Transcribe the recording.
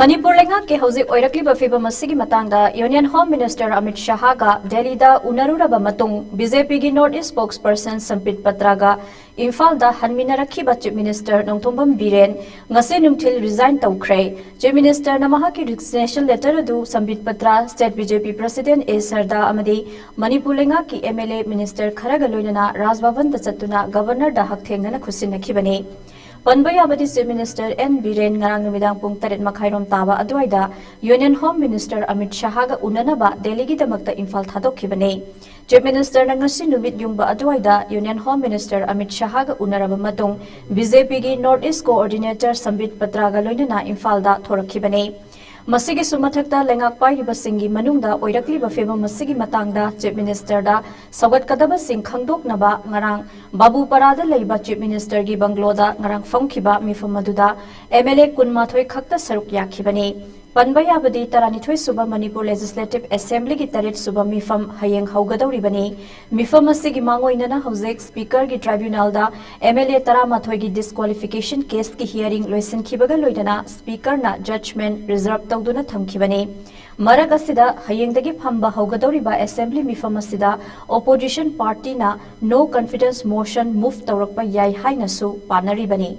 मणिपुर लेंगाक के हौजिक ओइरक्लिबा फिबम असिगी matangda union home minister Amit Shah गा दिल्ली दा उनरुरबा मतुंग बीजेपी की North East spokesperson Sambit Patra गा इम्फाल दा हनमिनरखिबा chief minister Nongthombam Biren ngase नुंगथिल रिजाइन तौख्रे चीफ मिनिस्टर नमहा की रिजिग्नेशन लेटर अदु Sambit Patra state BJP president ए सरदा अमदी मणिपुर लेंगाक की एमएलए मिनिस्टर खरगा लोइनना राजभवन दा चतुना गवर्नर दा हकथेंगना खुसिनखिबने पनबयाबदी chief minister N Biren ngarang numidang pung 8 makhairom taba adwaida union home minister Amit Shah गा उननबा दिल्ली की दमकता इम्फाल थादोखिबने चीफ मिनिस्टर नंगसी नुमित युंगबा अदवाइदा union home minister Amit Shah गा उनरबा मतुंग बीजेपी की North East coordinator Sambit Patra गा लोइनना इम्फाल दा थोरखिबने मसिगी सुमथकता लेंगाक पाइरिबसिंगी मनुंगदा ओइरक्लिबा फेबम मसिगी matangda चीफ मिनिस्टर दा सवगतकदबा सिंग खंगदोकनबा ngarang बाबूपरादा लेबा चीफ मिनिस्टर की बंगलोदा ngarang फंगखिबा मिफम मदुदा एमएलए कुनमाथोय खक्ता सरुक याखिबने पनबयाबदी 32 सुबह मणिपुर लेजिस्लेटिव असेंबली की 3 सुबह मिफम हयेंग हौगदौरिबने मिफम असिगी मांगोइनना हौजिक स्पीकर की ट्राइब्यूनल दा एमएलए 13 की डिस्क्वालिफिकेशन केस की हियरिंग लोइसनखिबगा लोइनना स्पीकर ना जजमेंट रिजर्व तौदुना थमखिबने मरक असिदा हयेंगदगी फंबा हौगदौरिबा असेंबली मिफम असिदा ओपोजिशन पार्टी ना नो कॉन्फिडेंस मोशन मूव तौरकपा याय हाइनसु पानरिबने।